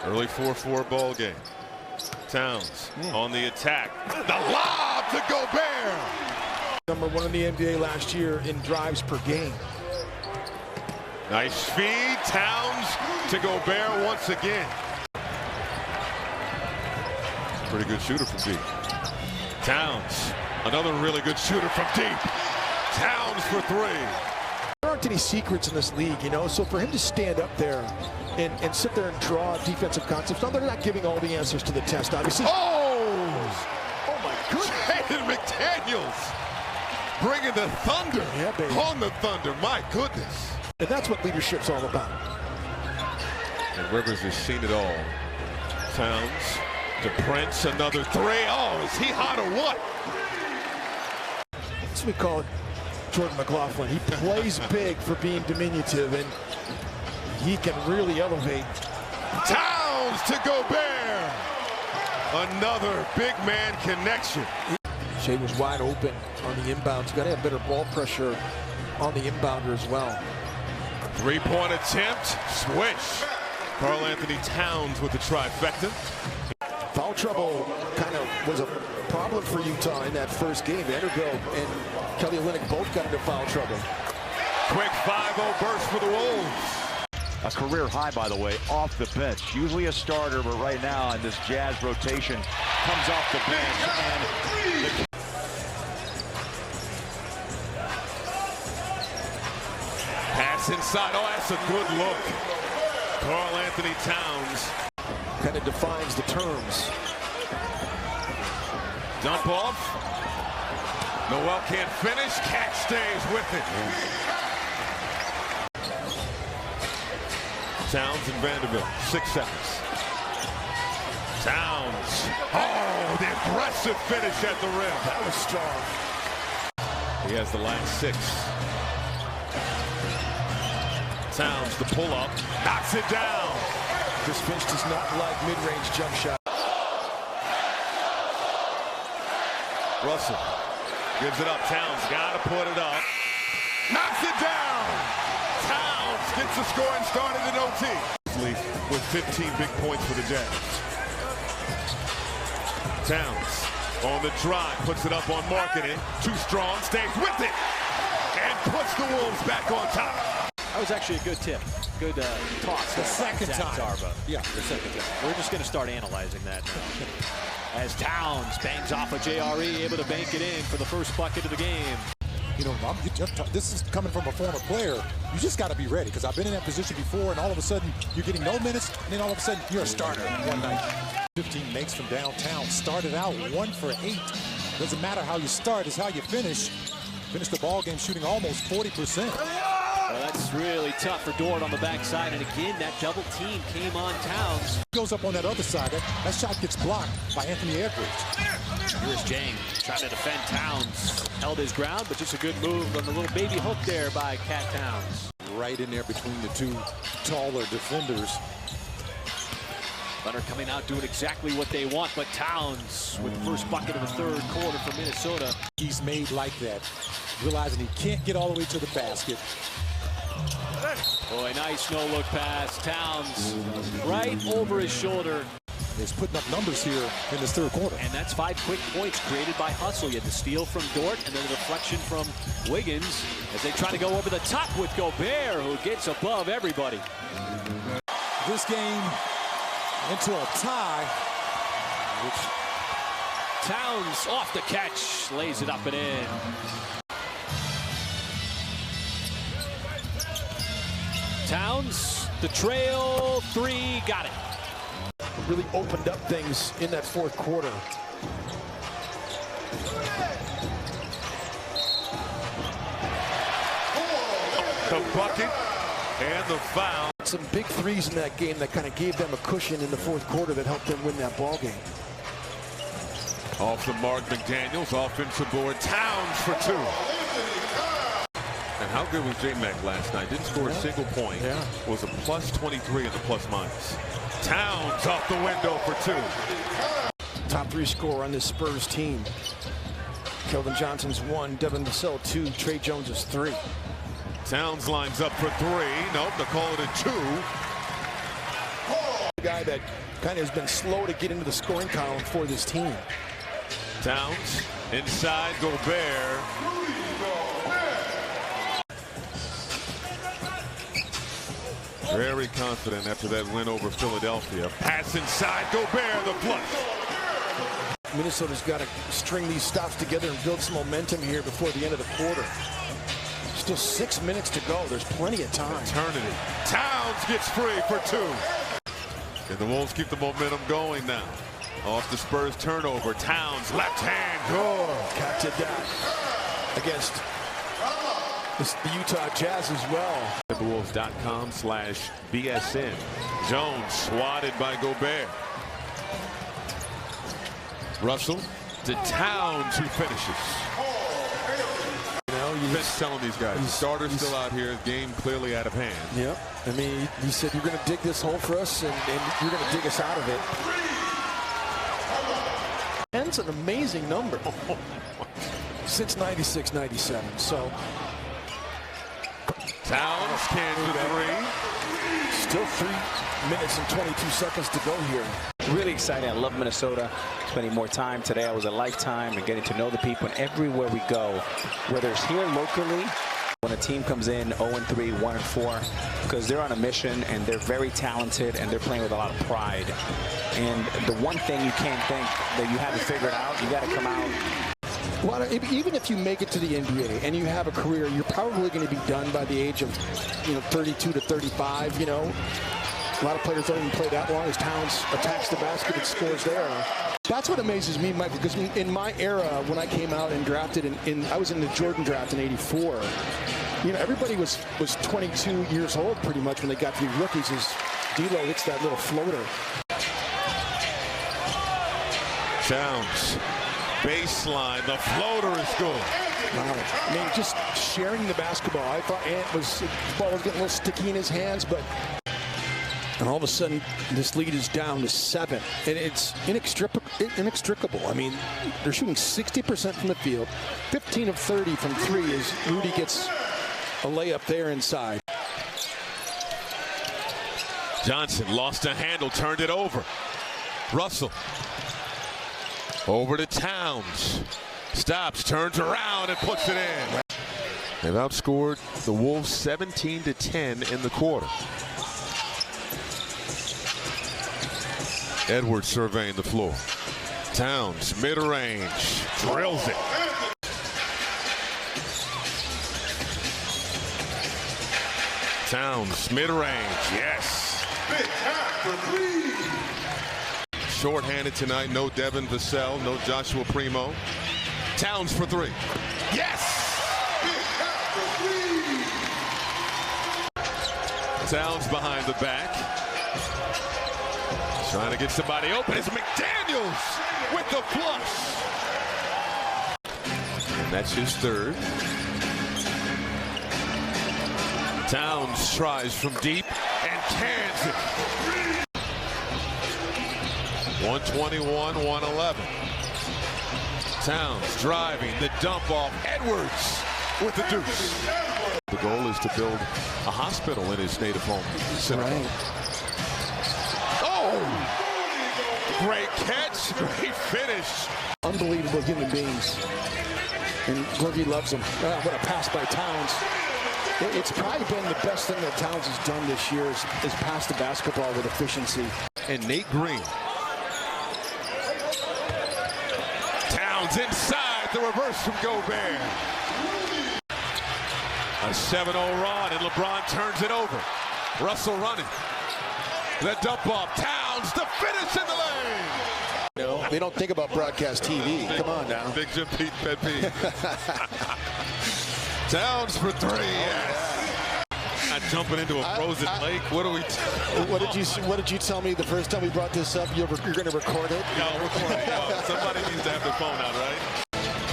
Early 4-4 ball game. Towns on the attack. The lob to Gobert. #1 in the NBA last year in drives per game. Nice feed. Towns to Gobert once again. Pretty good shooter from deep. Towns, another really good shooter from deep. Towns for 3. There aren't any secrets in this league, you know, so for him to stand up there and sit there and draw defensive concepts, no, they're not giving all the answers to the test, obviously. Oh my goodness. Jaden McDaniels bringing the thunder on the Thunder. My goodness. And that's what leadership's all about. And Rivers has seen it all. Towns to Prince, another 3. Oh, is he hot or what? That's what we call it. Jordan McLaughlin. He plays big for being diminutive, and he can really elevate. Towns to Gobert. Another big man connection. Shea was wide open on the inbounds. Got to have better ball pressure on the inbounder as well. 3-point attempt. Swish. Karl Anthony Towns with the trifecta. Foul trouble kind of was a problem for Utah in that first game. Vanderbilt and Kelly Olynyk both got into foul trouble. Quick 5-0 burst for the Wolves. A career high, by the way, off the bench. Usually a starter, but right now in this Jazz rotation, comes off the bench. And pass inside. Oh, that's a good look. Karl Anthony Towns. Kind of defines the terms. Dump off. Noel can't finish. Catch stays with it. Towns and Vanderbilt. 6 seconds. Towns. Oh, the aggressive finish at the rim. That was strong. He has the last 6. Towns, the pull-up. Knocks it down. This finish does not like mid-range jump shot. Russell gives it up. Towns got to put it up. Knocks it down. Towns gets the scoring started in OT. With 15 big points for the Jazz. Towns on the drive, puts it up on Marketing. Too strong, stays with it, and puts the Wolves back on top. That was actually a good tip. Good toss. The second time. Zarba. Yeah. The second time. We're just going to start analyzing that now. As Towns bangs off a JRE, able to bank it in for the first bucket of the game. You know, this is coming from a former player. You just got to be ready, because I've been in that position before, and all of a sudden you're getting no minutes, and then all of a sudden you're a starter one night. 15 makes from downtown. Started out 1 for 8. Doesn't matter how you start, it's how you finish. Finished the ball game shooting almost 40%. Well, that's really tough for Dort on the backside, and again, that double team came on Towns. Goes up on that other side. That shot gets blocked by Anthony Edwards. Here's James trying to defend Towns. Held his ground, but just a good move on the little baby hook there by Cat Towns. Right in there between the two taller defenders. Thunder coming out doing exactly what they want, but Towns with the first bucket of the third quarter for Minnesota. He's made like that, realizing he can't get all the way to the basket. Boy, nice no-look pass. Towns right over his shoulder. He's putting up numbers here in this third quarter. And that's 5 quick points created by Hustle. You had the steal from Dort and then the deflection from Wiggins as they try to go over the top with Gobert, who gets above everybody. This game into a tie. Towns off the catch, lays it up and in. Towns, the trail, 3, got it. Really opened up things in that fourth quarter. The bucket and the foul. Some big threes in that game that kind of gave them a cushion in the fourth quarter that helped them win that ball game. Off the mark, McDaniels, offensive board. Towns for 2. And how good was J-Mac last night? Didn't score a single point. Yeah. Was a plus 23 in the plus minus. Towns off the window for 2. Top 3 scorer on this Spurs team. Kelvin Johnson's 1, Devin Vassell 2, Trey Jones is 3. Towns lines up for 3. Nope, they call it a 2. Guy that kind of has been slow to get into the scoring column for this team. Towns inside, Gobert. Very confident after that win over Philadelphia. Pass inside, Gobert, the flush. Minnesota's got to string these stops together and build some momentum here before the end of the quarter. Still 6 minutes to go. There's plenty of time. Eternity. Towns gets free for 2. And the Wolves keep the momentum going now. Off the Spurs turnover. Towns left hand. Oh, catch it down against the Utah Jazz as well. Wolves.com/BSN. Jones swatted by Gobert. Russell to Towns, who finishes. You know, You've been telling these guys, the starter's still out here, game clearly out of hand. Yep. I mean, he said, you're going to dig this hole for us, and you're going to dig us out of it. That's an amazing number. Since 96, 97. So Towns can for 3. Still 3 minutes and 22 seconds to go here. Really exciting. I love Minnesota. Spending more time today. I was a lifetime and getting to know the people. And everywhere we go, whether it's here locally, when a team comes in 0-3, 1-4, because they're on a mission and they're very talented and they're playing with a lot of pride. And the one thing you can't think that you haven't figured out, you got to come out. Well, even if you make it to the NBA and you have a career, you're probably going to be done by the age of, 32 to 35. A lot of players don't even play that long as Towns attacks the basket and scores there. That's what amazes me, Mike, because in my era, when I came out and drafted, I was in the Jordan draft in '84. Everybody was 22 years old pretty much when they got to be rookies as D'Lo hits that little floater. Towns. Baseline, the floater is good. Wow. I mean, just sharing the basketball. I thought the ball was getting a little sticky in his hands, and all of a sudden, this lead is down to 7. And it's inextricable. I mean, they're shooting 60% from the field, 15 of 30 from 3 as Rudy gets a layup there inside. Johnson lost a handle, turned it over. Russell. Over to Towns. Stops, turns around, and puts it in. They've outscored the Wolves 17-10 in the quarter. Edwards surveying the floor. Towns, mid-range, drills it. Towns, mid-range, yes. Short-handed tonight, no Devin Vassell, no Joshua Primo. Towns for 3. Yes! Towns behind the back. Trying to get somebody open. It's McDaniels with the flush. And that's his 3rd. Towns tries from deep and cans it. 121-111. Towns driving, the dump off. Edwards with the deuce. The goal is to build a hospital in his native home. Right. Oh! Great catch, great finish. Unbelievable human beings. And Gorgie loves them. What a pass by Towns. It's probably been the best thing that Towns has done this year is pass the basketball with efficiency. And Nate Green. Towns inside, the reverse from Gobert. A 7-0 run, and LeBron turns it over. Russell running. The dump off. Towns, the finish in the lane. They don't think about broadcast TV. Come on now. Big Jim Pete, pet peeve. Towns for 3. Yes. Not jumping into a frozen lake. What are we? What did you tell me the first time we brought this up? You're going to record it. No, record it. No, somebody needs to have their phone out, right?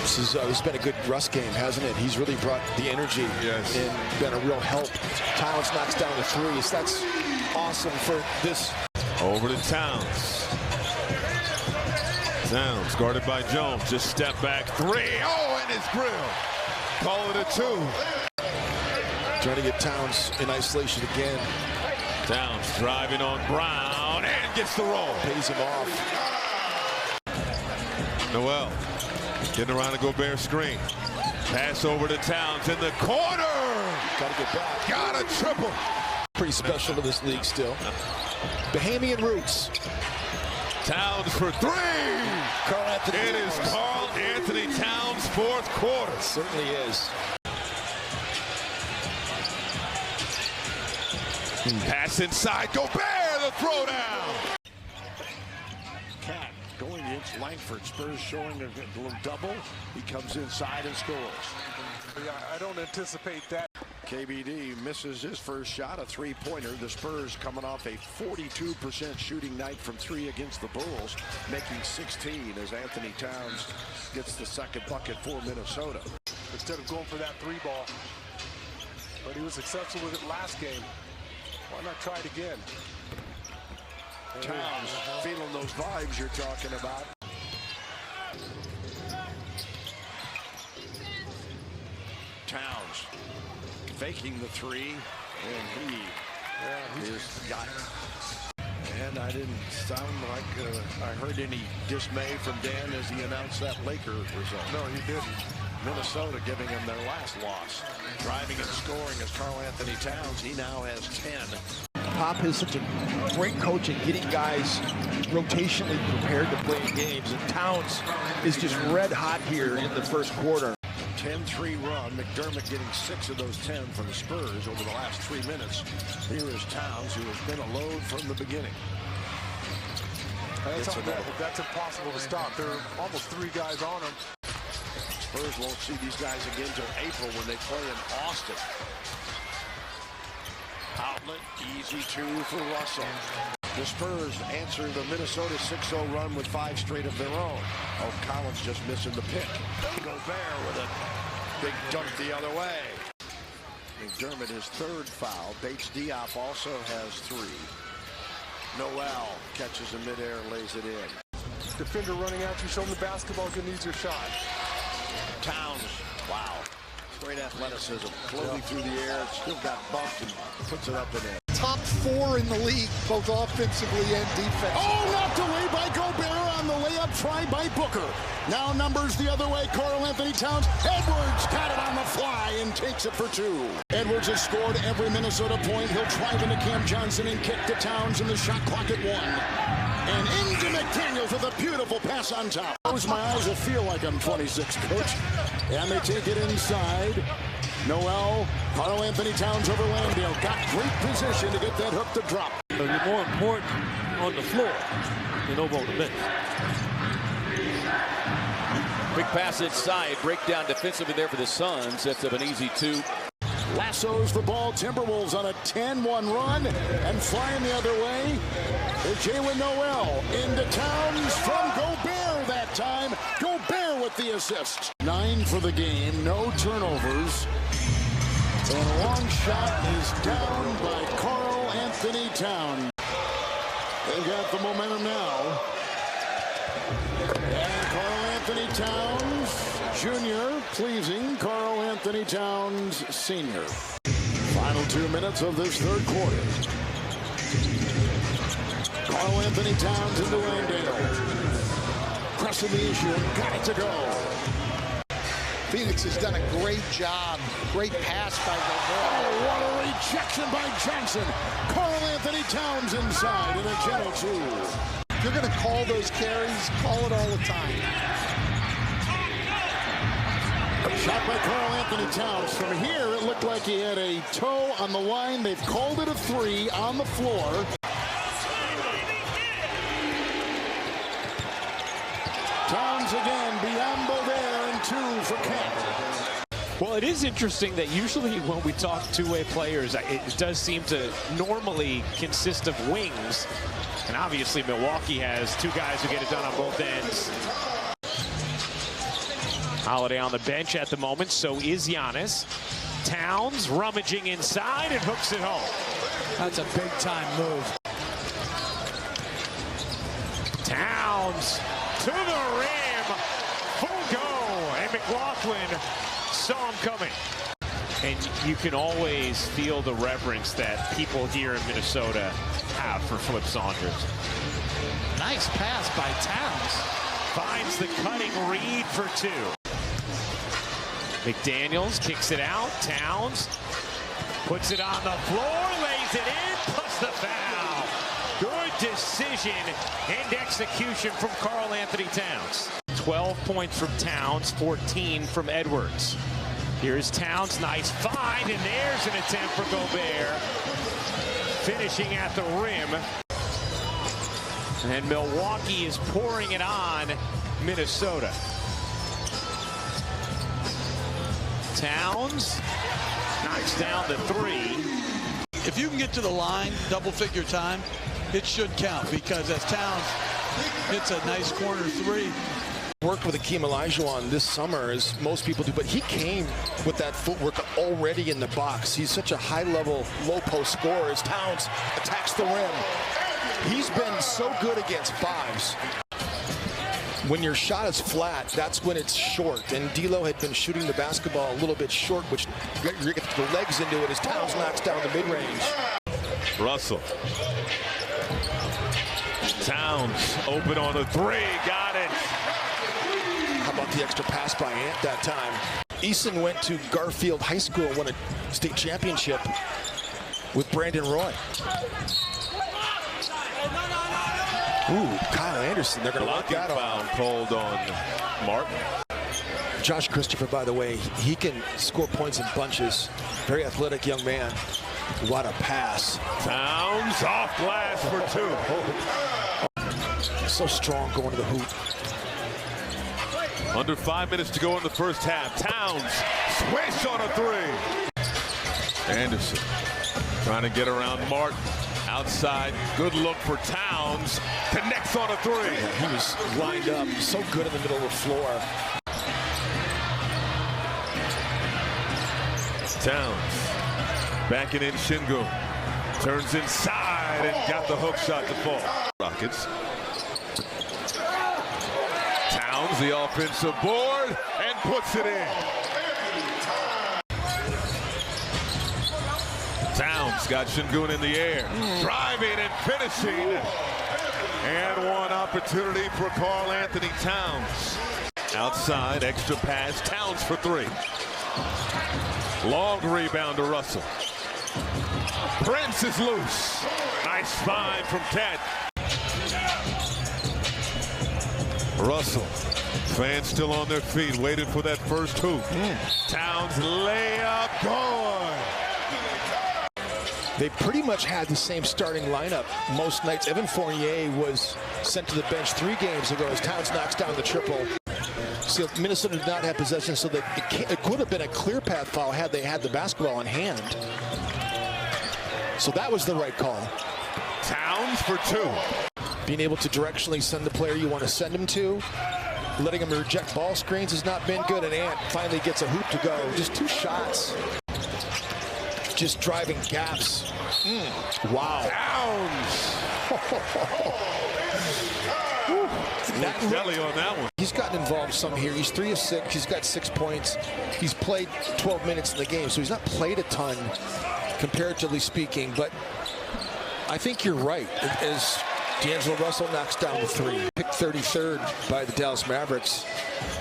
This has been a good Russ game, hasn't it? He's really brought the energy and been a real help. Towns knocks down the 3s. That's awesome for this. Over to Towns. Towns guarded by Jones. Just step back 3. Oh, and his grill. Call it a 2. Trying to get Towns in isolation again. Towns driving on Brown and and gets the roll. Pays him off. Noel getting around the Gobert screen. Pass over to Towns in the corner. Got to get back. Got a triple. Pretty special to this league still. Bahamian roots. Towns for three. Karl Anthony. It is Karl Anthony Towns' fourth quarter. It certainly is. Pass inside. Gobert, the throwdown. Cat going against Langford. Spurs showing a little double. He comes inside and scores. Yeah, I don't anticipate that. KBD misses his first shot, a three-pointer. The Spurs coming off a 42% shooting night from three against the Bulls, making 16 as Anthony Towns gets the second bucket for Minnesota. Instead of going for that three ball. But he was successful with it last game. Why not try it again? Towns feeling those vibes you're talking about. Towns faking the three, and he is got it. And I didn't sound like I heard any dismay from Dan as he announced that Laker result. No, he didn't. Minnesota giving him their last loss. Driving and scoring is Karl Anthony Towns. He now has 10. Pop is such a great coach at getting guys rotationally prepared to play in games. And Towns is just red hot here in the first quarter. 10-3 run. McDermott getting 6 of those 10 from the Spurs over the last 3 minutes. Here is Towns, who has been a load from the beginning. That's impossible to stop. There are almost 3 guys on him. Spurs won't see these guys again until April when they play in Austin. Outlet, easy 2 for Russell. The Spurs answer the Minnesota 6-0 run with 5 straight of their own. Oh, Collins just missing the pick. Gobert with a big dunk the other way. McDermott, his 3rd foul. Bates Diop also has 3. Noel catches in midair and lays it in. Defender running at you, show him the basketball, good needs your shot. Towns, wow. Great athleticism, floating through the air, still got bumped and puts it up and in. Top 4 in the league, both offensively and defensively. Oh, knocked away by Gobert on the layup try by Booker. Now numbers the other way, Karl Anthony Towns. Edwards got it on the fly and takes it for 2. Edwards has scored every Minnesota point. He'll drive into Cam Johnson and kick to Towns, and the shot clock at 1. And into McDaniels with a beautiful pass on top. Close my eyes, I feel like I'm 26, coach. And they take it inside. Noel, Karl Anthony Towns over Landale. Got great position to get that hook to drop. You're more important on the floor than over on the bench. Quick pass inside. Breakdown defensively there for the Suns. Sets up an easy 2. Lassos the ball. Timberwolves on a 10-1 run. And flying the other way is Jalen Noel. Into Towns from Gobert that time. Gobert with the assist. 9 for the game. No turnovers. And a long shot is down by Karl Anthony Towns. They've got the momentum now. And Karl Anthony Towns, Jr. pleasing Karl Anthony Towns, Sr. Final 2 minutes of this 3rd quarter. Karl Anthony Towns into Landale. Pressing the issue and got it to go. Phoenix has done a great job. Great pass by Gobert. Oh, what a rejection by Johnson. Karl Anthony Towns inside in a gentle 2. If you're going to call those carries, call it all the time. Shot by Karl Anthony Towns. From here, it looked like he had a toe on the line. They've called it a 3 on the floor. Towns again, Biombo there, and 2 for Kent. Well, it is interesting that usually when we talk two-way players, it does seem to normally consist of wings. And obviously Milwaukee has 2 guys who get it done on both ends. Holiday on the bench at the moment, so is Giannis. Towns rummaging inside and hooks it home. That's a big-time move. Towns to the rim, full go, and McLaughlin saw him coming. And you can always feel the reverence that people here in Minnesota have for Flip Saunders. Nice pass by Towns. Finds the cutting Reed for 2. McDaniels kicks it out. Towns puts it on the floor, lays it in, plus the foul. Good decision and execution from Karl Anthony Towns. 12 points from Towns, 14 from Edwards. Here's Towns, nice find, and there's an attempt for Gobert. Finishing at the rim. And Milwaukee is pouring it on Minnesota. Towns knocks down the 3. If you can get to the line, double-figure time, it should count, because as Towns hits a nice corner 3. Worked with Akeem Olajuwon this summer, as most people do, but he came with that footwork already in the box. He's such a high-level, low-post scorer as Towns attacks the rim. He's been so good against 5s. When your shot is flat, that's when it's short. And D'Lo had been shooting the basketball a little bit short, which you get the legs into it as Towns knocks down the mid-range. Russell. Towns open on a 3, got it. How about the extra pass by Ant that time? Eason went to Garfield High School and won a state championship with Brandon Roy. Ooh, Kyle Anderson, they're going to lock that foul called on Martin. Josh Christopher, by the way, he can score points in bunches. Very athletic young man. What a pass. Towns off glass for 2. So strong going to the hoop. Under 5 minutes to go in the first half. Towns swish on a 3. Anderson trying to get around Martin. Outside, good look for Towns. Connects on a 3. Yeah, he was lined up, so good in the middle of the floor. Towns backing in Shingo. Turns inside and got the hook shot to fall. Rockets. Towns, the offensive board, and puts it in. Towns got Şengün in the air. Driving and finishing. And one opportunity for Karl Anthony Towns. Outside, extra pass. Towns for 3. Long rebound to Russell. Prince is loose. Nice find from Cat. Russell. Fans still on their feet, waiting for that first hoop. Towns layup, good. They pretty much had the same starting lineup most nights. Evan Fournier was sent to the bench 3 games ago as Towns knocks down the triple. So Minnesota did not have possession, so that it could have been a clear path foul had they had the basketball in hand. So that was the right call. Towns for 2. Being able to directionally send the player you want to send him to. Letting him reject ball screens has not been good, and Ant finally gets a hoop to go. Just 2 shots. Just driving gaps. Wow. Towns. Belly on that one. He's gotten involved some here. He's 3 of 6. He's got 6 points. He's played 12 minutes in the game, so he's not played a ton, comparatively speaking. But I think you're right. As D'Angelo Russell knocks down the 3. Picked 33rd by the Dallas Mavericks.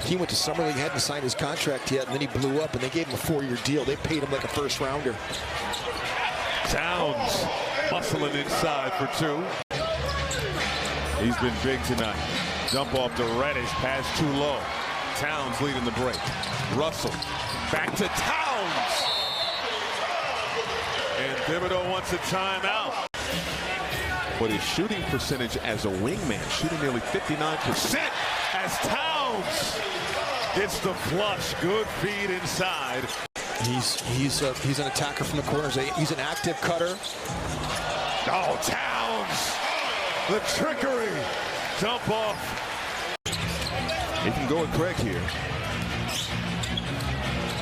He went to Summer League, hadn't signed his contract yet, and then he blew up, and they gave him a 4-year deal. They paid him like a first-rounder. Towns hustling inside for 2. He's been big tonight. Jump off to Reddish, pass too low. Towns leading the break. Russell back to Towns. And Thibodeau wants a timeout. But his shooting percentage as a wingman, shooting nearly 59% as Towns gets the flush. Good feed inside. He's an attacker from the corners. He's an active cutter. Oh, Towns! The trickery. Jump off. He can go at Craig here.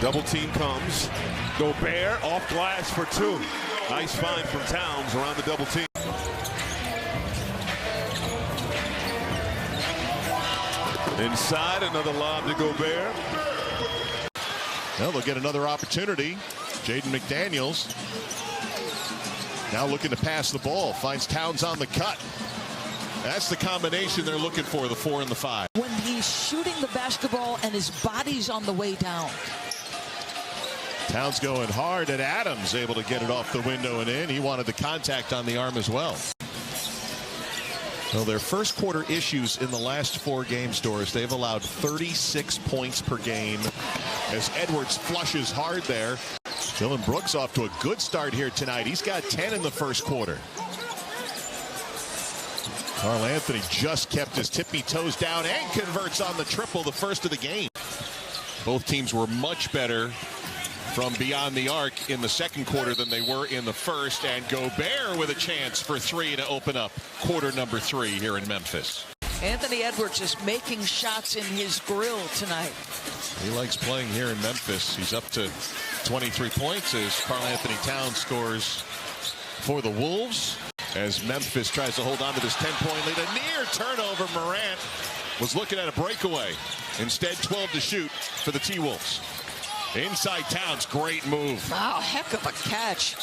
Double team comes. Gobert off glass for 2. Nice find from Towns around the double team. Inside, another lob to Gobert. Well, they'll get another opportunity Jaden McDaniels now looking to pass the ball. Finds Towns on the cut. That's the combination they're looking for, the 4 and the 5. When he's shooting the basketball and his body's on the way down. Towns going hard at Adams, able to get it off the window and in. He wanted the contact on the arm as well. Well, their first quarter issues in the last 4 games, Doris, they've allowed 36 points per game as Edwards flushes hard there. Dylan Brooks off to a good start here tonight. He's got 10 in the first quarter. Karl Anthony just kept his tippy toes down and converts on the triple, the first of the game. Both teams were much better from beyond the arc in the second quarter than they were in the first, and Gobert with a chance for 3 to open up quarter number 3 here in Memphis. Anthony Edwards is making shots in his grill tonight. He likes playing here in Memphis. He's up to 23 points as Karl Anthony Towns scores for the Wolves as Memphis tries to hold on to this 10-point lead. A near turnover. Morant was looking at a breakaway. Instead, 12 to shoot for the T-Wolves. Inside Towns, great move. Wow, heck of a catch.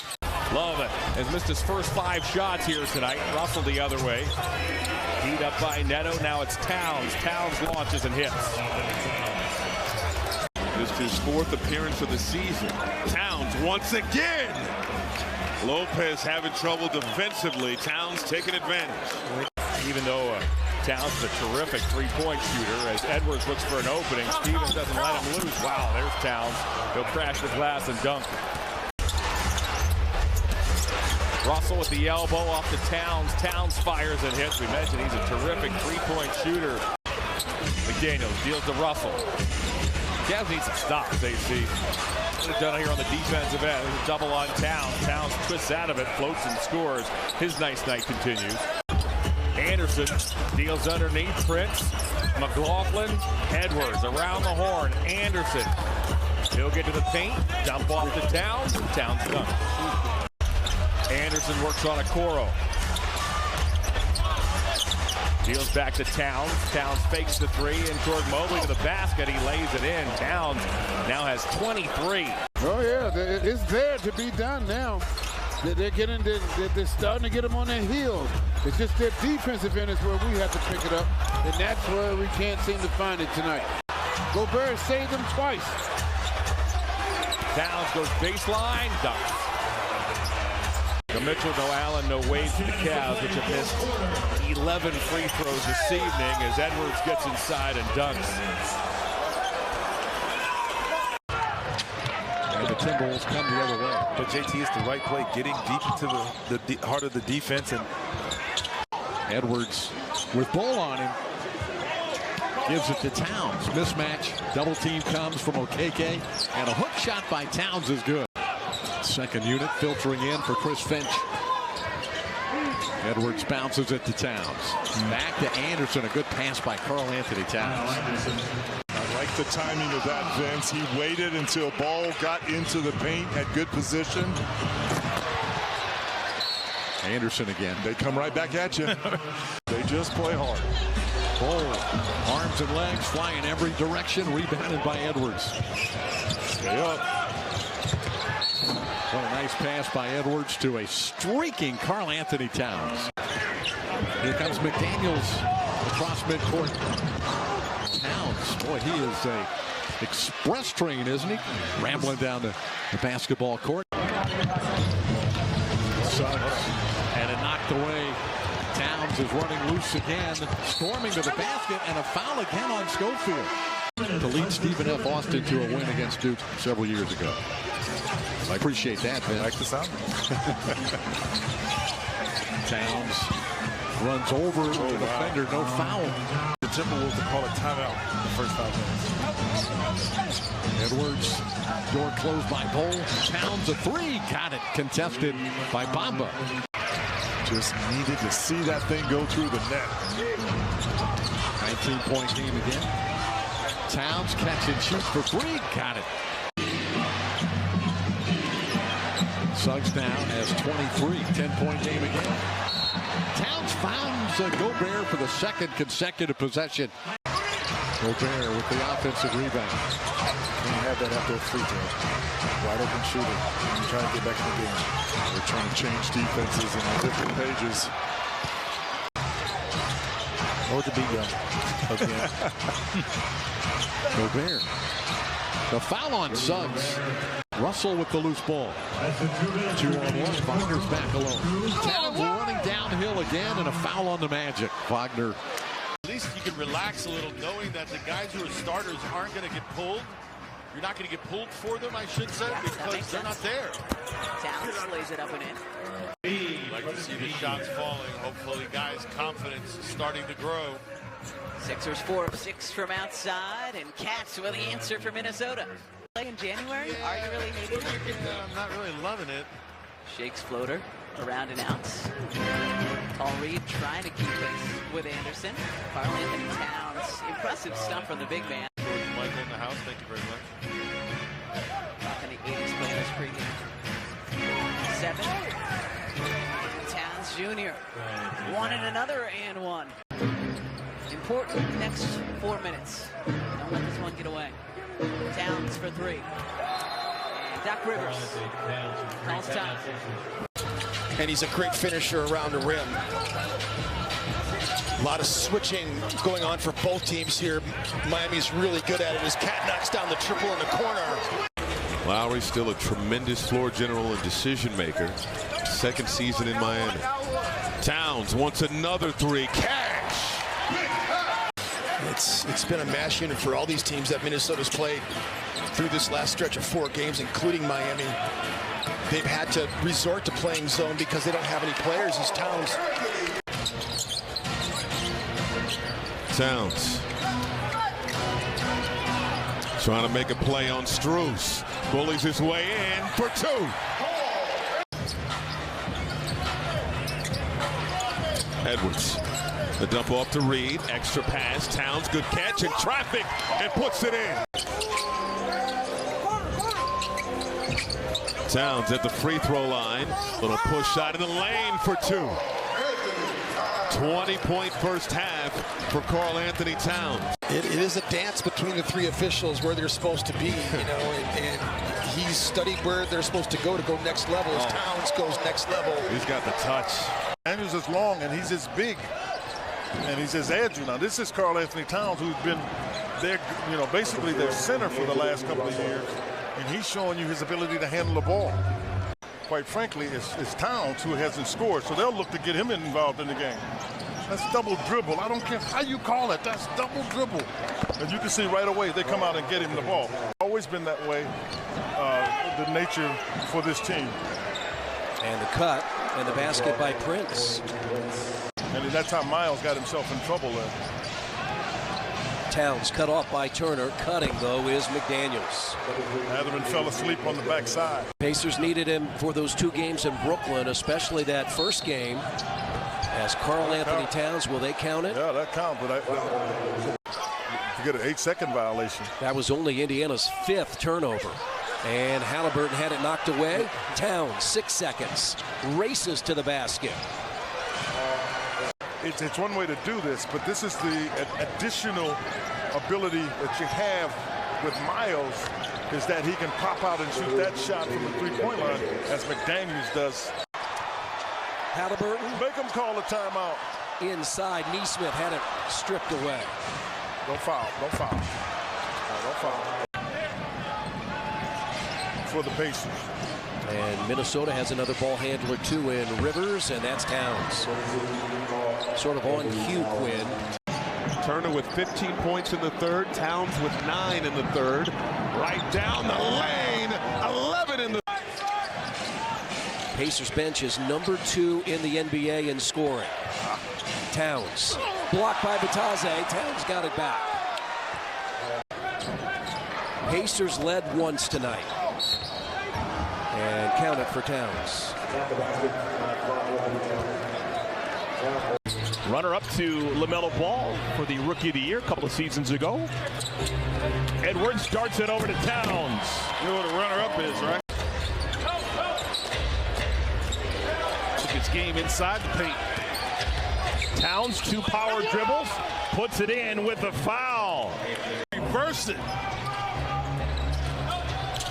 Love it. Has missed his first 5 shots here tonight. Russell the other way. Beat up by Neto. Now it's Towns. Towns launches and hits. This is his 4th appearance of the season. Towns once again. Lopez having trouble defensively. Towns taking advantage. Even though Towns is a terrific 3-point shooter, as Edwards looks for an opening, Stevens doesn't let him loose. Wow, there's Towns. He'll crash the glass and dunk. Russell with the elbow off to Towns. Towns fires and hits. We mentioned he's a terrific 3-point shooter. McDaniels deals to Russell. Cavs need some stops, AC. What have done here on the defensive end. There's a double on Towns. Towns twists out of it, floats and scores. His nice night continues. Anderson deals underneath. Prince, McLaughlin, Edwards around the horn. Anderson, he'll get to the paint, dump off to Towns. Towns done. Anderson works on a Okoro. Deals back to Towns. Towns fakes the 3 in toward Mobley to the basket. He lays it in. Towns now has 23. Oh yeah, it's there to be done now. They're starting to get them on their heels. It's just their defensive end is where we have to pick it up, and that's where we can't seem to find it tonight. Gobert saved them twice. Towns goes baseline, dunks. No Mitchell, no Allen, no Wade for the Cavs, which have missed 11 free throws this evening as Edwards gets inside and dunks. And the Timberwolves come the other way. But JT is the right play, getting deep into the heart of the defense. And Edwards with ball on him. Gives it to Towns. Mismatch. Double team comes from Okeke. And a hook shot by Towns is good. Second unit filtering in for Chris Finch. Edwards bounces it to Towns. Back to Anderson. A good pass by Karl Anthony Towns. I like the timing of that, Vince. He waited until ball got into the paint at good position. Anderson again. They come right back at you. They just play hard. Ball, arms and legs fly in every direction. Rebounded by Edwards. Stay up. What a nice pass by Edwards to a streaking Karl Anthony Towns. Here comes McDaniels across midcourt. Towns, boy, he is a express train, isn't he? Rambling down the basketball court. Suggs, and it knocked away. Towns is running loose again, storming to the basket, and a foul again on Schofield to lead Stephen F. Austin to a win against Duke several years ago. I appreciate that, Ben. I like the sound. Towns runs over the defender, no foul. The Timberwolves will call a timeout the first 5 minutes. Edwards, door closed by Bol. Towns a 3, got it, contested by Bamba. Just needed to see that thing go through the net. 19-point game again. Towns catch and shoot for 3, got it. Suggs now has 23, 10-point game again. Towns founds Gobert for the second consecutive possession. Gobert with the offensive rebound. Can't have that after a free throw. wide open shooter. And trying to get back in the game. They're trying to change defenses and on different pages. Or the beat gun again. Gobert. The foul on Suggs. Russell with the loose ball. 2-on-1. Wagner's back alone. Towns running downhill again, and a foul on the Magic. Wagner. At least you can relax a little knowing that the guys who are starters aren't going to get pulled. You're not going to get pulled for them, I should say, because they're not there. Towns lays it up and in. Like to see the shots falling. Hopefully, guys' confidence is starting to grow. Sixers 4 of 6 from outside, and Cats with the answer for Minnesota. Play in January? Are you really hating it? I'm not really loving it. Shakes floater around and out. Paul Reed trying to keep pace with Anderson. Karl Anthony Towns. Impressive stuff from the big man. Michael in the house, thank you very much. Rocking the 80s players pregame. 7. Towns Jr. Wanted another and one. Important next 4 minutes. Don't let this one get away. Towns for 3. And Doc Rivers calls time. And he's a great finisher around the rim. A lot of switching going on for both teams here. Miami's really good at it as Cat knocks down the triple in the corner. Lowry's still a tremendous floor general and decision maker. Second season in Miami. Towns wants another 3. Cash! It's been a mash unit for all these teams that Minnesota's played through this last stretch of 4 games, including Miami. They've had to resort to playing zone because they don't have any players as Towns. Towns trying to make a play on Strus. Bullies his way in for 2. Edwards. The dump off to Reed. Extra pass. Towns, good catch in traffic and puts it in. Towns at the free throw line. Little push shot in the lane for 2. 20-point first half for Karl Anthony Towns. It is a dance between the 3 officials where they're supposed to be, and he's studied where they're supposed to go next level as Towns goes next level. He's got the touch. Andrews is long and he's as big and he's as agile. Now this is Karl Anthony Towns, who's been their, basically their center for the last couple of years, and he's showing you his ability to handle the ball. Quite frankly, it's Towns who hasn't scored, so they'll look to get him involved in the game. That's double dribble. I don't care how you call it. That's double dribble. As you can see right away, they come out and get him the ball. Always been that way, the nature for this team. And the cut and the basket by Prince. And that's how Miles got himself in trouble there. Towns cut off by Turner. Cutting, though, is McDaniels. Hatherman fell asleep on the backside. Pacers needed him for those 2 games in Brooklyn, especially that first game. As Karl Anthony Towns, will they count it? Yeah, that counts, but you get an 8-second violation. That was only Indiana's 5th turnover. And Halliburton had it knocked away. Towns, 6 seconds, races to the basket. It's one way to do this, but this is the additional ability that you have with Miles, is that he can pop out and shoot that shot from the 3-point line as McDaniels does. Halliburton. Make him call a timeout. Inside, Neesmith had it stripped away. Don't foul, don't foul. No, don't foul. For the Pacers. And Minnesota has another ball handler, too, in Rivers, and that's Towns. Sort of on cue, Quinn. Turner with 15 points in the third. Towns with 9 in the third. Right down the lane. 11 in the... Pacers bench is number 2 in the NBA in scoring. Towns. Blocked by Batase. Towns got it back. Pacers led once tonight. And count it for Towns. Runner up to LaMelo Ball for the Rookie of the Year a couple of seasons ago. Edwards starts it over to Towns. You know what a runner-up is, right? Took his game inside the paint. Towns, 2 power dribbles, puts it in with a foul. Reverse it.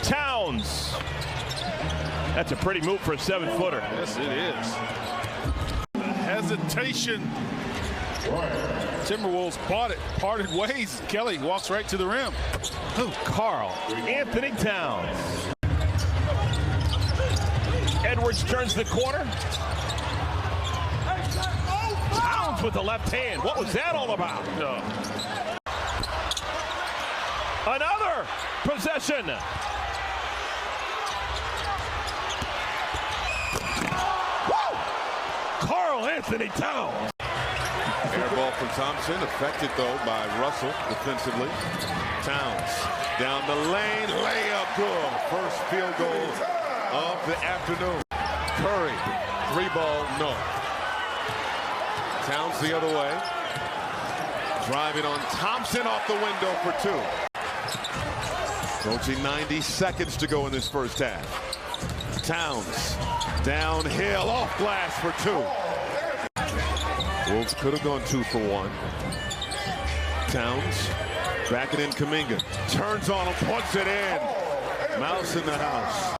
Towns Towns. That's a pretty move for a 7-footer. Yes, it is. The hesitation. Timberwolves parted ways. Kelly walks right to the rim. Karl Anthony Towns. Edwards turns the corner. Towns with the left hand. What was that all about? Another possession. Woo! Karl Anthony Towns. Air ball from Thompson, affected though by Russell defensively. Towns down the lane, layup good. First field goal of the afternoon. Curry, 3-ball, no. Towns the other way. Driving on Thompson off the window for 2. Approaching 90 seconds to go in this first half. Towns downhill off glass for 2. Wolves could have gone 2 for 1. Towns backing in Kuminga. Turns on him, puts it in. Mouse in the house.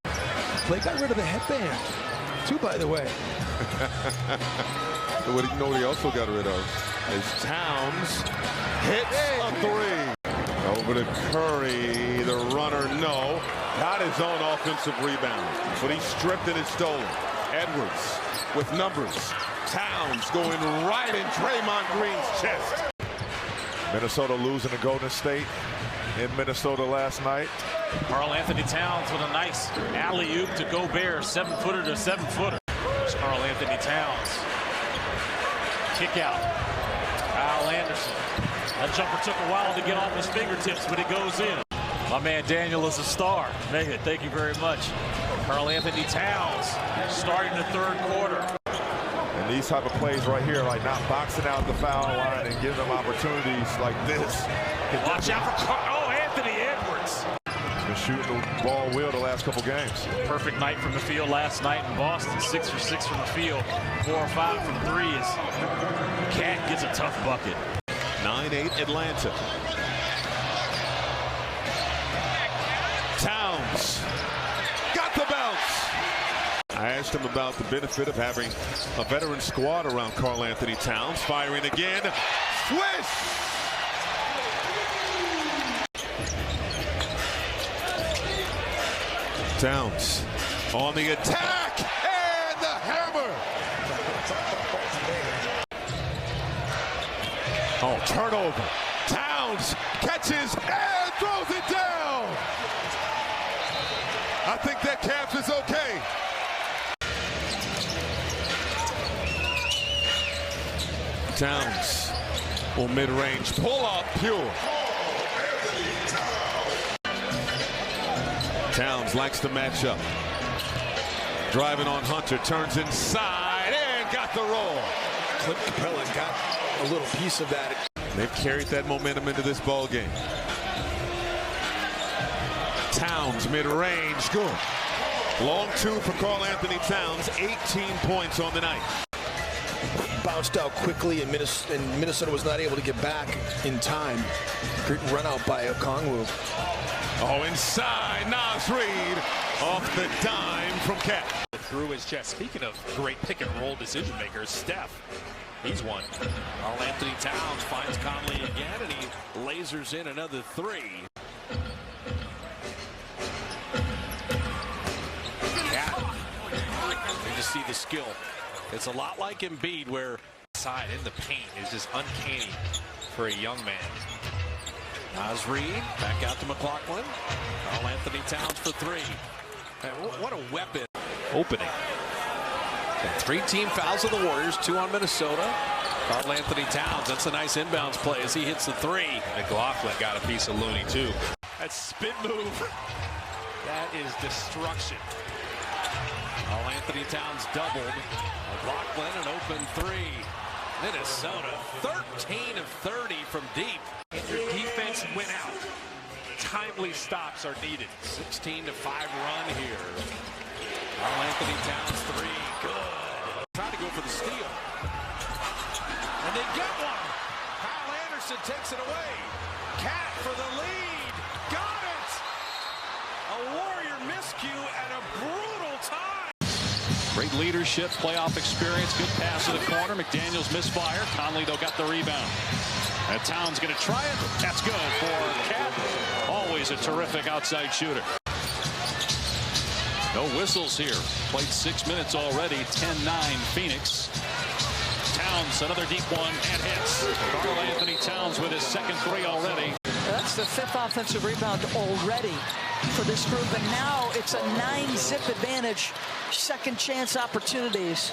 Play got rid of the headband, too, by the way. What you know what he also got rid of is Towns hits a 3. Over to Curry, the runner, no. Got his own offensive rebound, but he stripped and it's stolen. Edwards with numbers. Towns going right in Draymond Green's chest. Minnesota losing to Golden State in Minnesota last night. Karl Anthony Towns with a nice alley-oop to Gobert, 7-footer to 7-footer. There's Karl Anthony Towns. Kick out. Kyle Anderson. That jumper took a while to get off his fingertips, but it goes in. My man Daniel is a star. Megan, thank you very much. Karl Anthony Towns starting the 3rd quarter. And these type of plays right here, like not boxing out the foul line and giving them opportunities like this. Watch out for Anthony Edwards. He's been shooting the ball well the last couple games. Perfect night from the field last night in Boston. 6 for 6 from the field. 4 or 5 from 3 as Cat gets a tough bucket. 9-8 Atlanta. Towns got the bounce. I asked him about the benefit of having a veteran squad around Karl Anthony Towns. Firing again. Swish! Towns on the attack and the hammer. Oh, turnover. Towns catches and throws it down. I think that Cavs is okay. Towns on mid-range, pull up, pure. Towns likes to match up. Driving on Hunter, turns inside and got the roll. Clint Capella got a little piece of that. They've carried that momentum into this ball game. Towns mid-range, good. Long 2 for Karl Anthony Towns, 18 points on the night. Bounced out quickly, and Minnesota was not able to get back in time. Great run out by Okongwu. Oh, inside, Nas Reed off the dime from Cat. Through his chest. Speaking of great pick-and-roll decision-makers, Steph, he's one. Karl Anthony Towns finds Conley again, and he lasers in another 3. Cat, you just see the skill. It's a lot like Embiid, where side in the paint is just uncanny for a young man. Nas Reed back out to McLaughlin. Karl Anthony Towns for 3. And what a weapon. Opening. And 3 team fouls of the Warriors, 2 on Minnesota. Karl Anthony Towns, that's a nice inbounds play as he hits the 3. McLaughlin got a piece of Looney too. That spin move. That is destruction. Karl Anthony Towns doubled. McLaughlin an open 3. Minnesota 13 of 30 from deep. Your defense went out. Timely stops are needed. 16-5 run here. Karl Anthony Towns 3, good. Trying to go for the steal. And they get one. Kyle Anderson takes it away. Cat for the lead. Got it. A Warrior miss. Great leadership, playoff experience, good pass to the corner. McDaniels misfire. Conley, though, got the rebound. And Towns going to try it. That's good for Cat. Always a terrific outside shooter. No whistles here. Played 6 minutes already. 10-9 Phoenix. Towns, another deep one, and hits. Karl Anthony Towns with his second three already. That's the 5th offensive rebound already for this group, and now it's a 9-zip advantage. Second chance opportunities.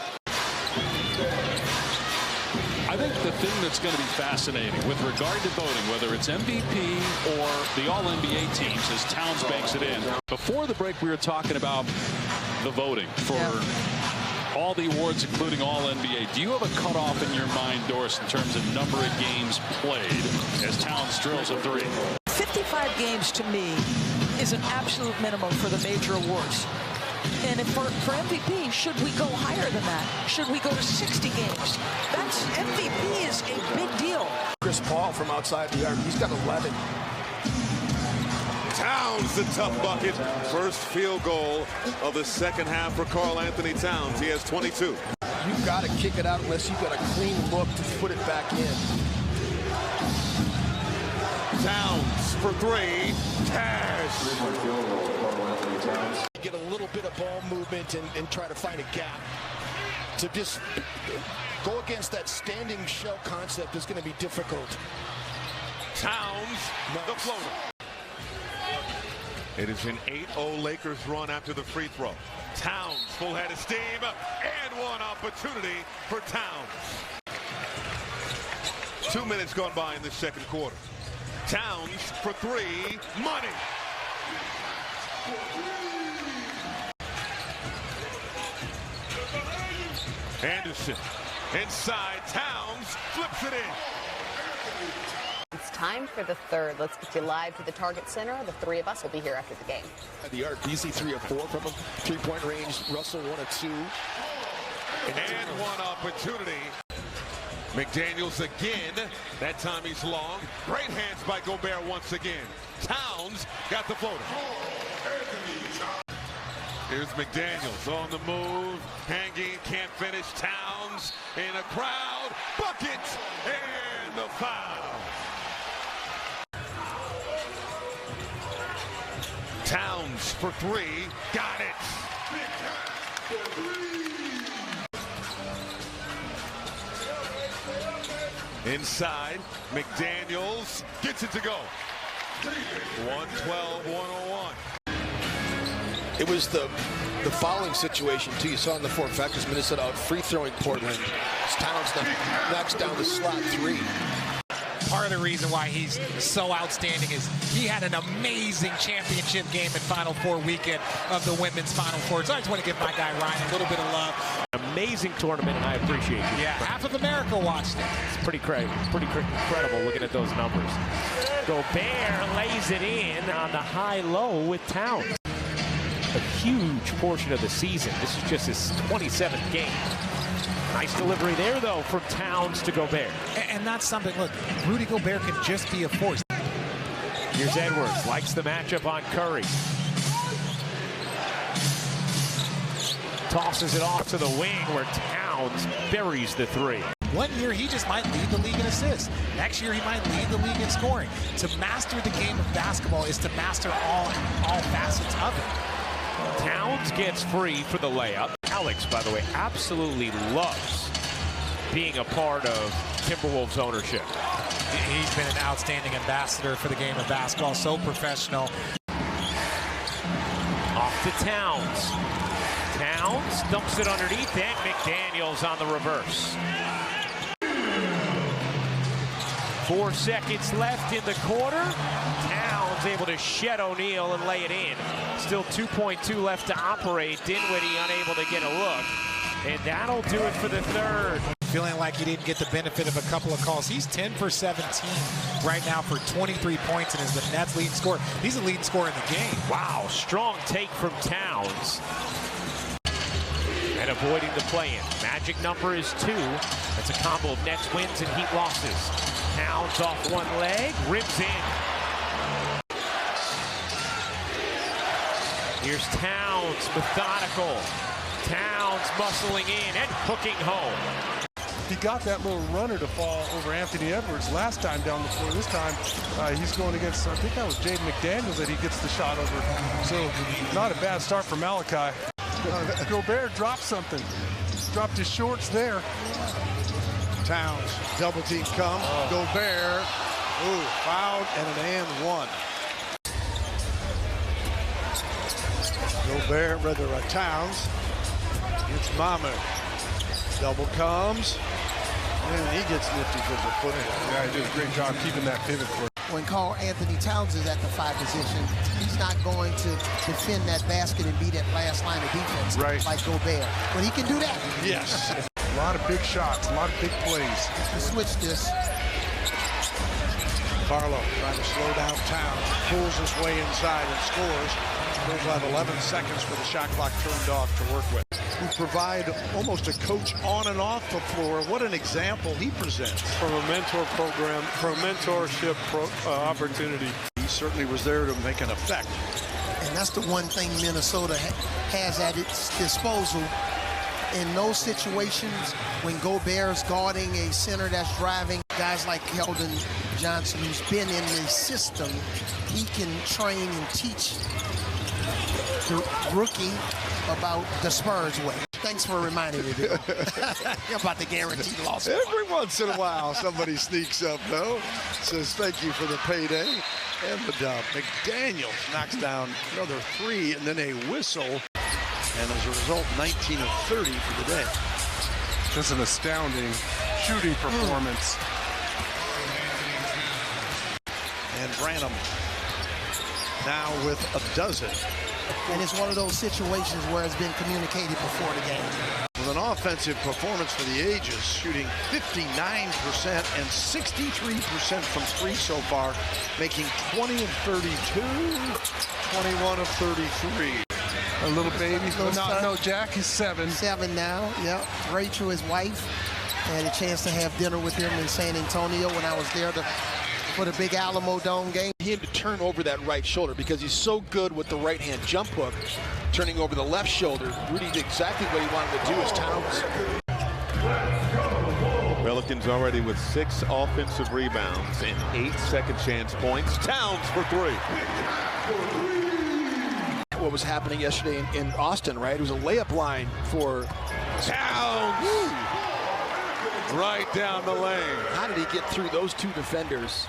I think the thing that's going to be fascinating with regard to voting, whether it's MVP or the All-NBA teams, as Towns banks it in. Before the break, we were talking about the voting for all the awards, including All-NBA. Do you have a cutoff in your mind, Doris, in terms of number of games played as Towns drills a three? 55 games, to me, is an absolute minimum for the major awards. And for MVP, should we go higher than that? Should we go to 60 games? That's MVP is a big deal. Chris Paul from outside the arc, he's got 11. Towns, the tough bucket. First field goal of the second half for Karl Anthony Towns. He has 22. You've got to kick it out unless you've got a clean look to put it back in. Towns for three. Cash. Get a little bit of ball movement and try to find a gap. To just go against that standing shell concept is going to be difficult. Towns, the floater. It is an 8-0 Lakers run after the free throw. Towns, full head of steam, and one opportunity for Towns. 2 minutes gone by in the second quarter. Towns for three, money. Anderson, inside, Towns, flips it in. It's time for the third. Let's get you live to the Target Center. The three of us will be here after the game. The arc, easy 3 of 4 from him. 3-point range, Russell 1 of 2. And one opportunity. McDaniels again. That time he's long. Great hands by Gobert once again. Towns got the floater. Here's McDaniels on the move. Hanging, can't finish. Towns in a crowd. Bucket! And the foul. Towns for three. Got it. Inside, McDaniels gets it to go. 112-101. It was the fouling situation, too. You saw in the fourth factors, Minnesota out free-throwing Portland. Towns knocks down the slot 3. Part of the reason why he's so outstanding is he had an amazing championship game at Final Four weekend of the women's Final Four. So I just want to give my guy Ryan a little bit of love. Amazing tournament, and I appreciate it. Yeah, half of America watched it. It's pretty incredible looking at those numbers. Gobert lays it in on the high-low with Towns. A huge portion of the season. This is just his 27th game. Nice delivery there, though, from Towns to Gobert. And that's something, look, Rudy Gobert can just be a force. Here's Edwards, likes the matchup on Curry. Tosses it off to the wing where Towns buries the three. One year, he just might lead the league in assists. Next year, he might lead the league in scoring. To master the game of basketball is to master all facets of it. Towns gets free for the layup. Alex, by the way, absolutely loves being a part of Timberwolves ownership. He's been an outstanding ambassador for the game of basketball, so professional. Off to Towns. Towns dumps it underneath, and McDaniels on the reverse. 4 seconds left in the quarter. Towns able to shed O'Neal and lay it in. Still 2.2 left to operate. Dinwiddie unable to get a look. And that'll do it for the third. Feeling like he didn't get the benefit of a couple of calls. He's 10 for 17 right now for 23 points and is the Nets leading scorer. He's the leading scorer in the game. Wow, strong take from Towns. And avoiding the play-in. Magic number is 2. That's a combo of Nets wins and Heat losses. Towns off one leg, rims in. Here's Towns, methodical. Towns muscling in and hooking home. He got that little runner to fall over Anthony Edwards last time down the floor. This time he's going against, I think that was Jaden McDaniels that he gets the shot over. So not a bad start for Malachi. Gobert dropped something. Dropped his shorts there. Towns, double team come. Gobert, fouled and an and one. Gobert, rather Towns. It's Mahmoud. Double comes. And he gets nifty for the football. Yeah, he did a great job keeping that pivot for him. When Karl Anthony Towns is at the 5 position, he's not going to defend that basket and be that last line of defense like Gobert. But he can do that. Yes. A lot of big shots, a lot of big plays. To switch this. Carlo trying to slow down Towns, pulls his way inside and scores. We'll have 11 seconds for the shot clock turned off to work with. Who provide almost a coach on and off the floor. What an example he presents. From a mentor program, from a mentorship opportunity. He certainly was there to make an effect. And that's the one thing Minnesota has at its disposal. In those situations, when Gobert's guarding a center that's driving, guys like Keldon Johnson, who's been in the system, he can train and teach the rookie about the Spurs way. Thanks for reminding me, Bill. About the guaranteed loss. Every once in a while, somebody sneaks up, though. Says thank you for the payday and the dub. McDaniels knocks down another 3 and then a whistle. And as a result, 19 of 30 for the day. Just an astounding shooting performance. And Branham now with a dozen. And it's one of those situations where it's been communicated before the game. With an offensive performance for the ages, shooting 59% and 63% from 3 so far, making 20 of 32, 21 of 33. A little baby. No, Jack is 7. 7 now, yep. Rachel, his wife, I had a chance to have dinner with him in San Antonio when I was there for the big Alamo Dome game. Him to turn over that right shoulder because he's so good with the right-hand jump hook, turning over the left shoulder. Rudy did exactly what he wanted to do as Towns. Pelicans already with 6 offensive rebounds and 8 second chance points. Towns for 3. What was happening yesterday in Austin, right? It was a layup line for Towns. Right down the lane. How did he get through those 2 defenders?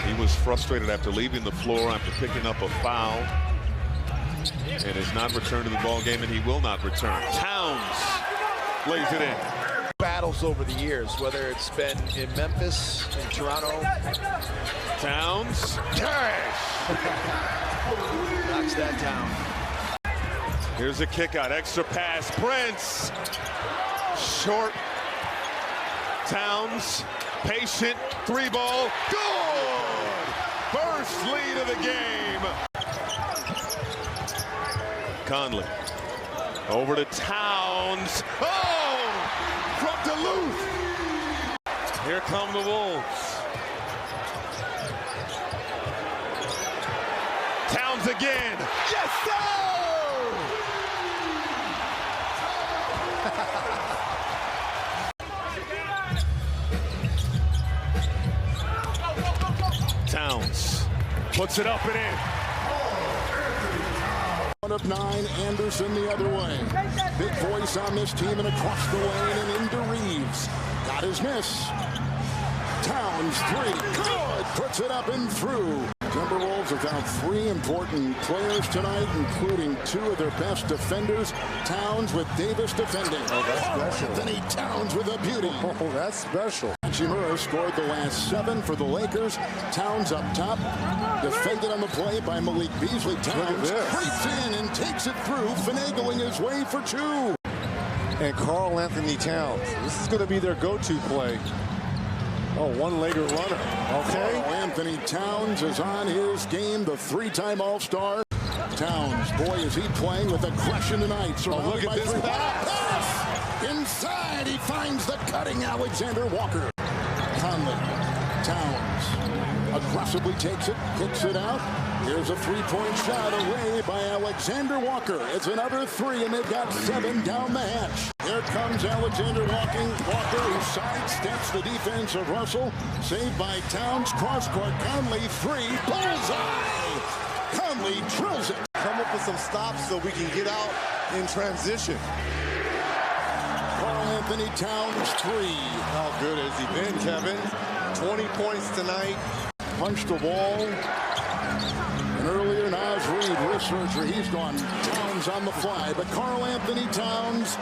He was frustrated after leaving the floor after picking up a foul and has not returned to the ball game, and he will not return. Towns lays it in. Battles over the years, whether it's been in Memphis, in Toronto. Towns. Cash. Knocks that down. Here's a kick out. Extra pass. Prince. Short. Towns. Patient. 3-ball. Good. First lead of the game. Conley. Over to Towns. Oh! From Duluth. Here come the Wolves. Towns again. Yes, sir! Towns puts it up and in. 1 of 9, Anderson the other way. Big voice on this team and across the lane and into Reeves. Got his miss. Towns 3. Good. Puts it up and through. Timberwolves without 3 important players tonight, including 2 of their best defenders. Towns with Davis defending. Oh, that's special. Anthony Towns with a beauty. Oh, that's special. Hachimura scored the last 7 for the Lakers. Towns up top. Defended on the play by Malik Beasley. Towns creeps in and takes it through, finagling his way for 2. And Karl Anthony Towns. This is going to be their go-to play. Oh, one-legger runner. Okay. Karl Anthony Towns is on his game, the 3-time All-Star. Towns, boy, is he playing with aggression tonight. Look at this pass. Inside, he finds the cutting Alexander Walker. Conley Towns aggressively takes it, kicks it out. Here's a three-point shot away by Alexander Walker. It's another three, and they've got 7 down the hatch. Here comes Alexander Walker, who sidesteps the defense of Russell. Saved by Towns, cross-court. Conley, three, bullseye! Conley drills it. Come up with some stops so we can get out in transition. Karl Anthony Towns, three. How good has he been, Kevin? 20 points tonight. Punched the ball. And earlier, Naz Reid, wrist surgery. He's gone. Towns on the fly. But Karl Anthony Towns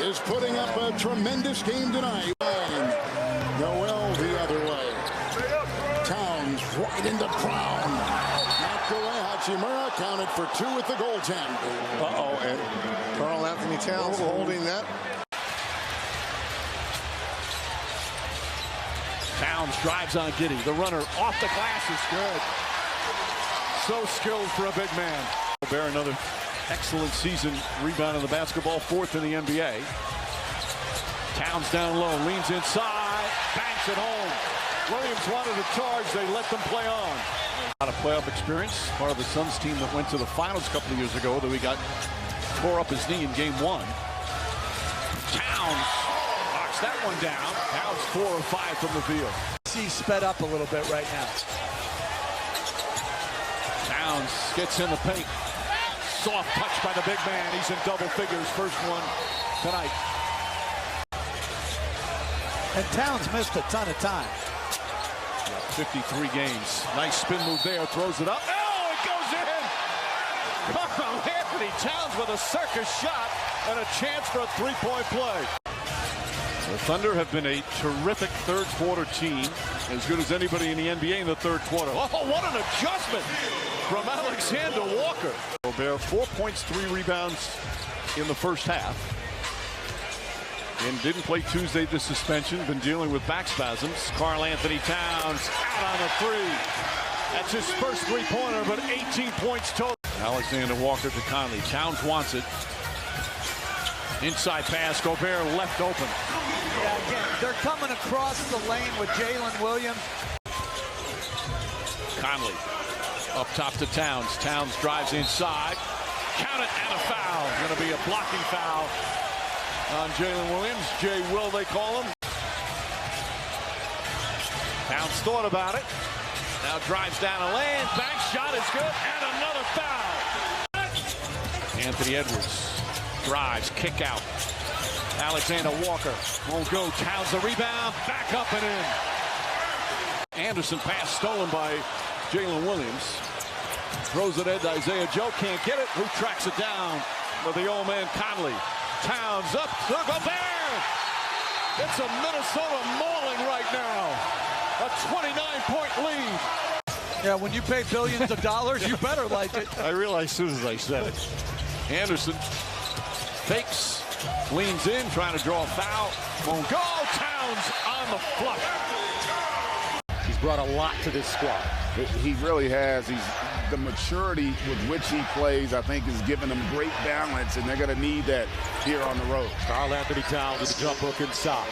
is putting up a tremendous game tonight. Noel the other way. Towns right into Brown. Knocked away. Hachimura counted for 2 at the goaltend. Uh-oh, and Karl Anthony Towns holding that. Towns drives on Giddey. The runner off the glass is good. So skilled for a big man. Gobert, another excellent season rebounding the basketball, 4th in the NBA. Towns down low, leans inside, banks it home. Williams wanted to charge, they let them play on. A lot of playoff experience, part of the Suns team that went to the finals a couple of years ago, that we tore up his knee in game 1. Towns knocks that one down. Towns 4 of 5 from the field. He's sped up a little bit right now. Towns gets in the paint. Soft touch by the big man. He's in double figures. First one tonight. And Towns missed a ton of time. 53 games. Nice spin move there. Throws it up. Oh, it goes in! Karl Anthony Towns with a circus shot and a chance for a three-point play. The Thunder have been a terrific third-quarter team. As good as anybody in the NBA in the third quarter. Oh, what an adjustment from Alexander Walker. Gobert, 4 points, 3 rebounds in the first half. And didn't play Tuesday, the suspension. Been dealing with back spasms. Karl Anthony Towns out on the 3. That's his first three-pointer, but 18 points total. Alexander Walker to Conley. Towns wants it. Inside pass, Gobert left open. Yeah, again, they're coming across the lane with Jalen Williams. Conley up top to Towns. Towns drives inside. Count it, and a foul. Going to be a blocking foul on Jalen Williams. J-Will, they call him. Towns thought about it. Now drives down a lane. Bank shot is good, and another foul. Anthony Edwards drives, kick out. Alexander Walker won't go. Towns the rebound, back up and in. Anderson pass stolen by Jalen Williams. Throws it in to Isaiah Joe, can't get it. Who tracks it down? With the old man Conley. Towns up to Gobert. It's a Minnesota mauling right now. A 29-point lead. Yeah, when you pay billions of dollars, you better like it. I realized as soon as I said it. Anderson fakes, leans in, trying to draw a foul. Won't go. Towns on the flush. He's brought a lot to this squad. He really has. The maturity with which he plays, I think, is giving them great balance, and they're going to need that here on the road. Karl Anthony Towns with the jump hook inside.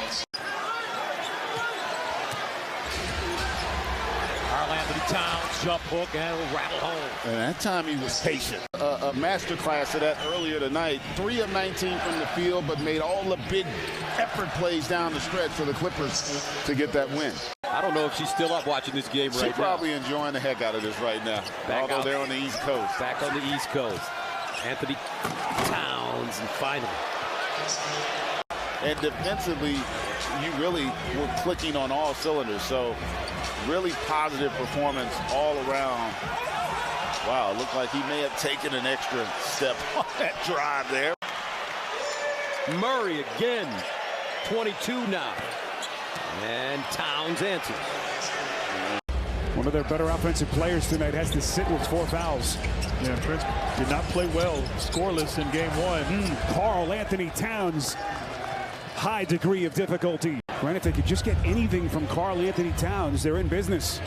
Karl Anthony Towns, jump hook, and it'll rattle home. And that time he was patient. A masterclass of that earlier tonight. 3 of 19 from the field, but made all the big effort plays down the stretch for the Clippers to get that win. I don't know if she's still up watching this game right now. She's probably enjoying the heck out of this right now, although they're on the East Coast. Back on the East Coast. Anthony Towns, and finally. And defensively, you really were clicking on all cylinders, so really positive performance all around. Wow, it looked like he may have taken an extra step on that drive there. Murray again, 22 now. And Towns answers. One of their better offensive players tonight has to sit with 4 fouls. Yeah, Prince did not play well, scoreless in game 1. Karl Anthony Towns, high degree of difficulty. Right, if they could just get anything from Karl Anthony Towns, they're in business.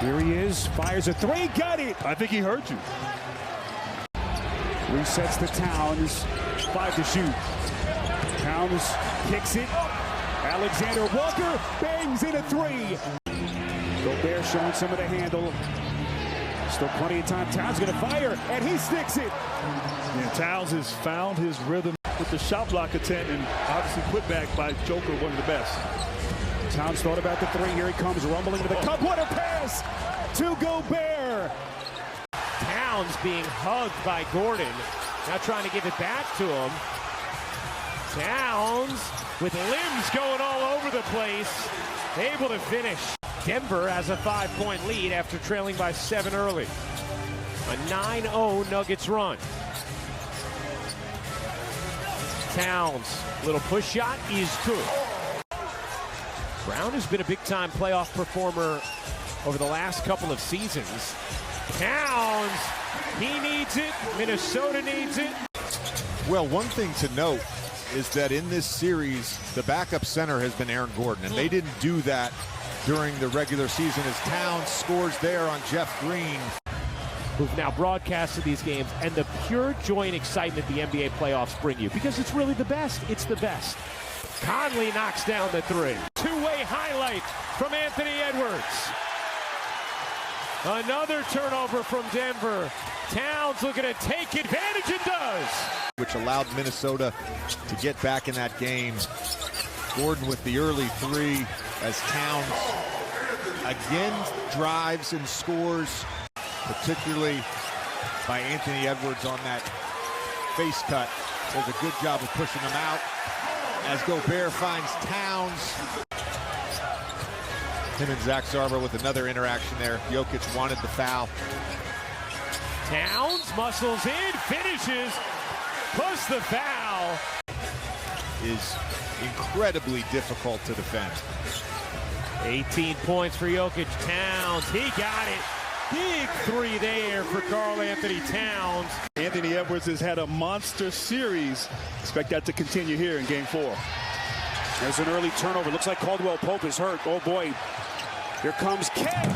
Here he is, fires a 3, got it! I think he hurt you. Resets to Towns, 5 to shoot. Towns kicks it, Alexander Walker bangs in a three. Gobert showing some of the handle. Still plenty of time. Towns going to fire, and he sticks it. Yeah, Towns has found his rhythm with the shot block attempt, and obviously put back by Joker, one of the best. Towns thought about the three. Here he comes, rumbling to the cup. What a pass to Gobert. Towns being hugged by Gordon. Now trying to give it back to him. Towns with limbs going all over the place. Able to finish. Denver has a 5-point lead after trailing by 7 early. A 9-0 Nuggets run. Towns, little push shot is good. Brown has been a big-time playoff performer over the last couple of seasons. Towns, he needs it. Minnesota needs it. Well, one thing to note is that in this series, the backup center has been Aaron Gordon, and they didn't do that during the regular season as Towns scores there on Jeff Green. Who've now broadcasted these games, and the pure joy and excitement the NBA playoffs bring you, because it's really the best. It's the best. Conley knocks down the three. Two-way highlight from Anthony Edwards. Another turnover from Denver. Towns looking to take advantage and does. Which allowed Minnesota to get back in that game. Gordon with the early three as Towns again drives and scores, particularly by Anthony Edwards on that face cut. Does a good job of pushing him out as Gobert finds Towns. Him and Zach Sarver with another interaction there. Jokic wanted the foul. Towns muscles in, finishes, plus the foul. Is incredibly difficult to defend. 18 points for Jokic. Towns, he got it. Big three there for Karl Anthony Towns. Anthony Edwards has had a monster series. Expect that to continue here in Game 4. There's an early turnover. Looks like Caldwell Pope is hurt. Oh boy. Here comes Ken.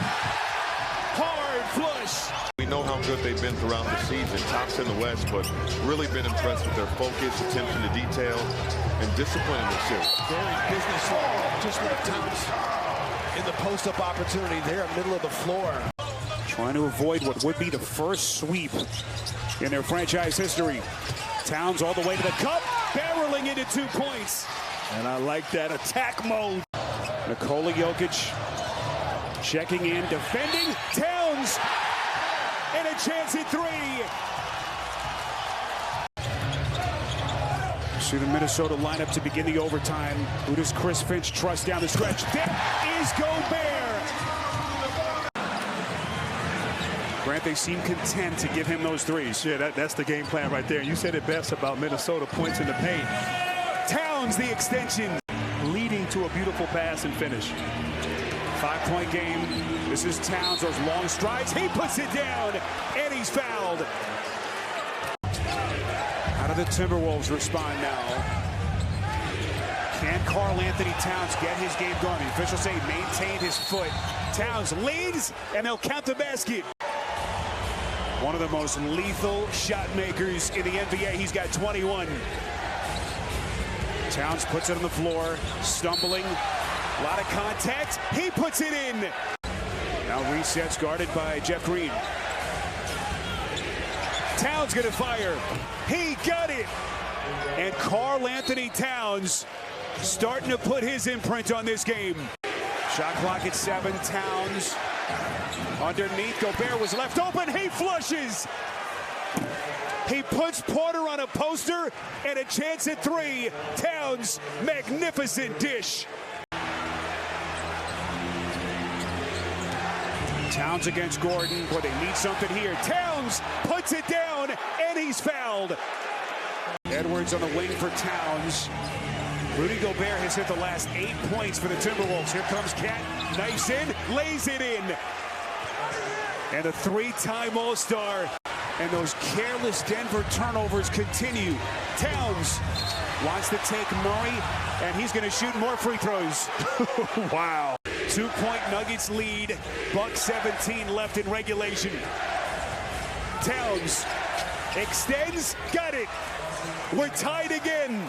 Hard flush. We know how good they've been throughout the season, tops in the West, but really been impressed with their focus, attention to detail, and discipline in the series. Very business-like, just like Towns in the post-up opportunity there in the middle of the floor. Trying to avoid what would be the first sweep in their franchise history. Towns all the way to the cup, barreling into 2 points. And I like that attack mode. Nikola Jokic checking in, defending. Towns, and a chance at three. See the Minnesota lineup to begin the overtime. Who does Chris Finch trust down the stretch? There is Gobert. Grant, they seem content to give him those threes. Yeah, that's the game plan right there. You said it best about Minnesota, points in the paint. Towns, the extension. Leading to a beautiful pass and finish. 5-point game. This is Towns, those long strides. He puts it down, and he's fouled. How do the Timberwolves respond now? Can Karl Anthony Towns get his game going? The officials say he maintained his foot. Towns leads, and they'll count the basket. One of the most lethal shot makers in the NBA. He's got 21. Towns puts it on the floor, stumbling. A lot of contact. He puts it in. Now resets, guarded by Jeff Green. Towns gonna fire. He got it. And Karl Anthony Towns starting to put his imprint on this game. Shot clock at 7. Towns underneath. Gobert was left open. He flushes. He puts Porter on a poster and a chance at 3. Towns, magnificent dish. Towns against Gordon. Boy, they need something here. Towns puts it down, and he's fouled. Edwards on the wing for Towns. Rudy Gobert has hit the last 8 points for the Timberwolves. Here comes Cat. Knifes in, lays it in. And a 3-time All-Star. And those careless Denver turnovers continue. Towns wants to take Murray, and he's going to shoot more free throws. Wow. 2-point Nuggets lead. Bucks 17 left in regulation. Towns extends, got it. We're tied again.